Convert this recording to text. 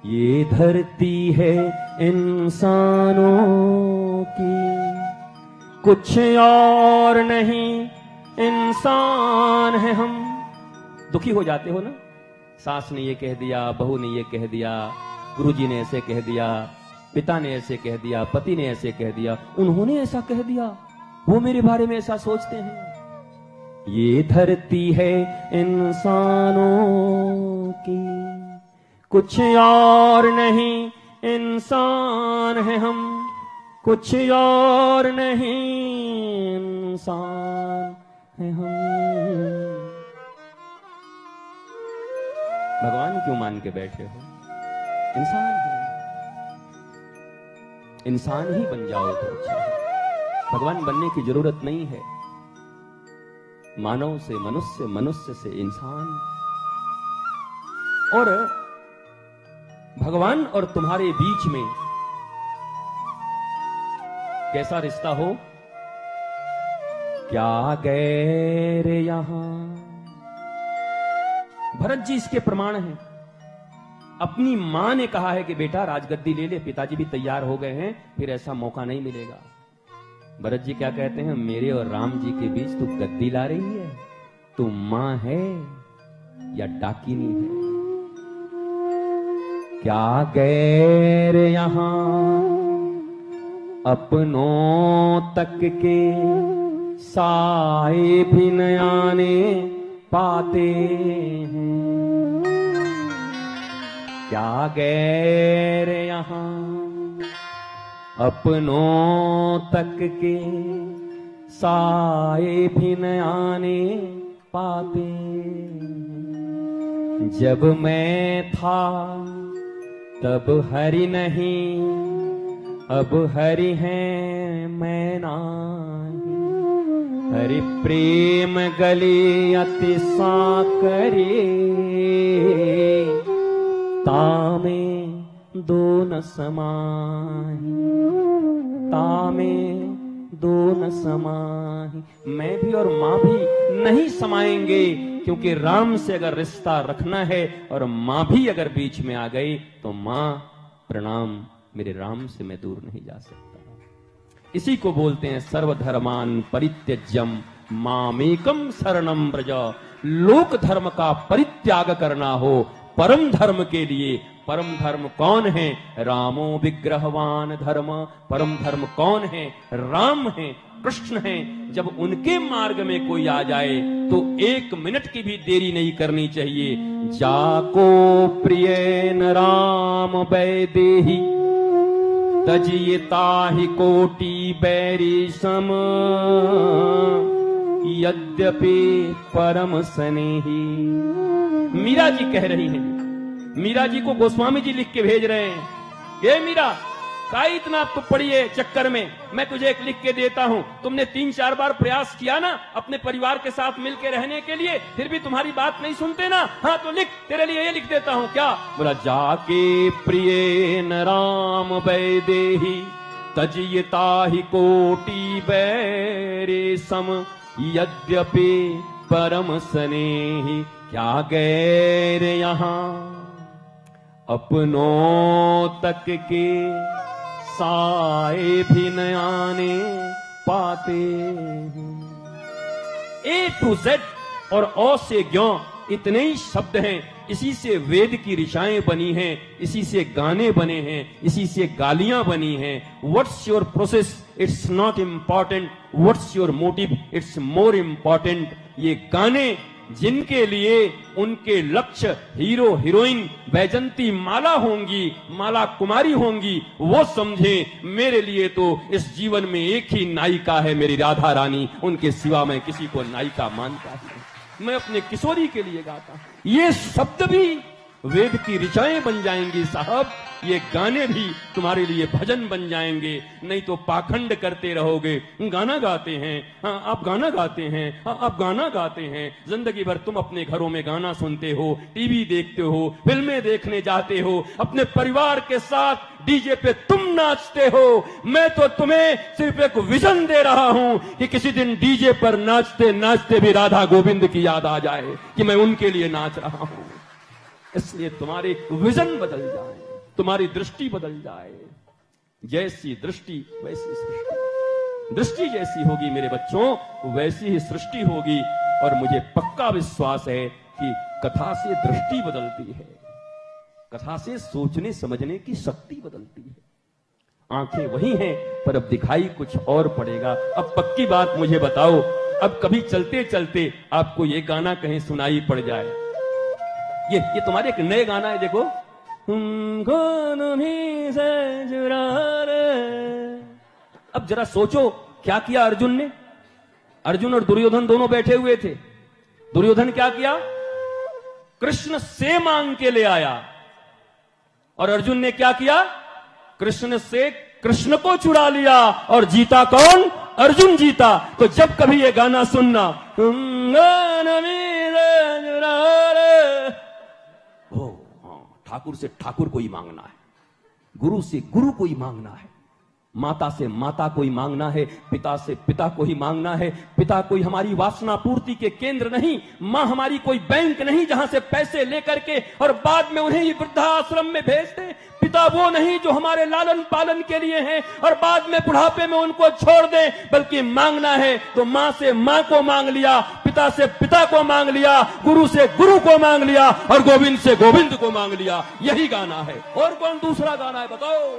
ये धरती है इंसानों की, कुछ और नहीं, इंसान है हम। दुखी हो जाते हो ना, सास ने ये कह दिया, बहू ने ये कह दिया, गुरुजी ने ऐसे कह दिया, पिता ने ऐसे कह दिया, पति ने ऐसे कह दिया, उन्होंने ऐसा कह दिया, वो मेरे बारे में ऐसा सोचते हैं। ये धरती है इंसानों की, कुछ और नहीं, इंसान है हम, कुछ और नहीं, इंसान है हम। भगवान क्यों मान के बैठे हो? इंसान है, इंसान ही बन जाओ तो अच्छा है। भगवान बनने की जरूरत नहीं है। मानव से मनुष्य, मनुष्य से इंसान। और भगवान और तुम्हारे बीच में कैसा रिश्ता हो? क्या गैर यहां। भरत जी इसके प्रमाण हैं। अपनी मां ने कहा है कि बेटा राजगद्दी ले ले, पिताजी भी तैयार हो गए हैं, फिर ऐसा मौका नहीं मिलेगा। भरत जी क्या कहते हैं? मेरे और राम जी के बीच तू गद्दी ला रही है? तू मां है या डाकिनी है? क्या गैर यहां अपनों तक के साए भी न आने पाते हैं। क्या गैर यहां अपनों तक के साए भी न आने पाते। जब मैं था तब हरि नहीं, अब हरि हैं मैं नाही। हरि प्रेम गले अति साकरे, तामे दो न समाही, तामे दो न समाही। मैं भी और मां भी नहीं समाएंगे, क्योंकि राम से अगर रिश्ता रखना है और मां भी अगर बीच में आ गई तो मां प्रणाम, मेरे राम से मैं दूर नहीं जा सकता। इसी को बोलते हैं सर्वधर्मान परित्यज्यम मामेकम शरणम व्रज। लोक धर्म का परित्याग करना हो परम धर्म के लिए। परम धर्म कौन है? रामो विग्रहवान धर्म। परम धर्म कौन है? राम है, कृष्ण है। जब उनके मार्ग में कोई आ जाए तो 1 मिनट की भी देरी नहीं करनी चाहिए। जाको प्रिय न राम वैदेही, तजियता ही कोटि बैरी सम। यद्यपि परम स्नेही। मीरा जी कह रही हैं, मीरा जी को गोस्वामी जी लिख के भेज रहे हैं, ये मीरा का इतना आप तो पढ़िए चक्कर में, मैं तुझे एक लिख के देता हूं। तुमने 3-4 बार प्रयास किया ना अपने परिवार के साथ मिलकर रहने के लिए, फिर भी तुम्हारी बात नहीं सुनते ना। हाँ तो लिख, तेरे लिए ये लिख देता हूं। क्या बोला? जाके प्रिय न राम वैदेही, तजियता ही कोटि बैरे सम। यद्यपि परम स्नेही। क्या गैर यहां अपनों तक के साए भी न आने पाते हैं। ए टू जेड और ओ से ज्ञ इतने ही शब्द हैं। इसी से वेद की ऋचाएं बनी हैं, इसी से गाने बने हैं, इसी से गालियां बनी हैं। What's your process? It's not important. What's your motive? It's more important. ये गाने जिनके लिए उनके लक्ष्य हीरो हीरोइन वैजंती माला होंगी, माला कुमारी होंगी, वो समझे मेरे लिए तो इस जीवन में एक ही नायिका है, मेरी राधा रानी। उनके सिवा मैं किसी को नायिका मानता नहीं। मैं अपने किशोरी के लिए गाता हूं। ये शब्द भी वेद की ऋचाएं बन जाएंगी साहब। ये गाने भी तुम्हारे लिए भजन बन जाएंगे। नहीं तो पाखंड करते रहोगे। गाना गाते हैं, हाँ आप गाना गाते हैं, हाँ आप गाना गाते हैं। जिंदगी भर तुम अपने घरों में गाना सुनते हो, टीवी देखते हो, फिल्में देखने जाते हो, अपने परिवार के साथ डीजे पे तुम नाचते हो। मैं तो तुम्हें सिर्फ एक विजन दे रहा हूं कि किसी दिन डीजे पर नाचते नाचते भी राधा गोविंद की याद आ जाए कि मैं उनके लिए नाच रहा हूं। इसलिए तुम्हारे विजन बदल जाए। तुम्हारी दृष्टि बदल जाए। जैसी दृष्टि वैसी सृष्टि। दृष्टि जैसी होगी मेरे बच्चों वैसी ही सृष्टि होगी। और मुझे पक्का विश्वास है कि कथा से दृष्टि बदलती है, कथा से सोचने समझने की शक्ति बदलती है। आंखें वही हैं पर अब दिखाई कुछ और पड़ेगा। अब पक्की बात मुझे बताओ, अब कभी चलते चलते आपको ये गाना कहीं सुनाई पड़ जाए, ये तुम्हारे एक नए गाना है, देखो, अब जरा सोचो क्या किया अर्जुन ने। अर्जुन और दुर्योधन दोनों बैठे हुए थे। दुर्योधन क्या किया? कृष्ण से मांग के ले आया। और अर्जुन ने क्या किया? कृष्ण से कृष्ण को चुरा लिया। और जीता कौन? अर्जुन जीता। तो जब कभी ये गाना सुनना, ठाकुर से ठाकुर को ही मांगना है, गुरु से गुरु को ही मांगना है, माता से माता को ही मांगना है, पिता से पिता को ही मांगना है। पिता कोई हमारी वासना पूर्ति के केंद्र नहीं, मां हमारी कोई बैंक नहीं जहां से पैसे लेकर के और बाद में उन्हें ही वृद्धाश्रम में भेज दे। पिता वो नहीं जो हमारे लालन पालन के लिए हैं और बाद में बुढ़ापे में उनको छोड़ दे। बल्कि मांगना है तो मां से मां को मांग लिया, पिता से पिता को मांग लिया, गुरु से गुरु को मांग लिया और गोविंद से गोविंद को मांग लिया। यही गाना है। और कौन दूसरा गाना है बताओ?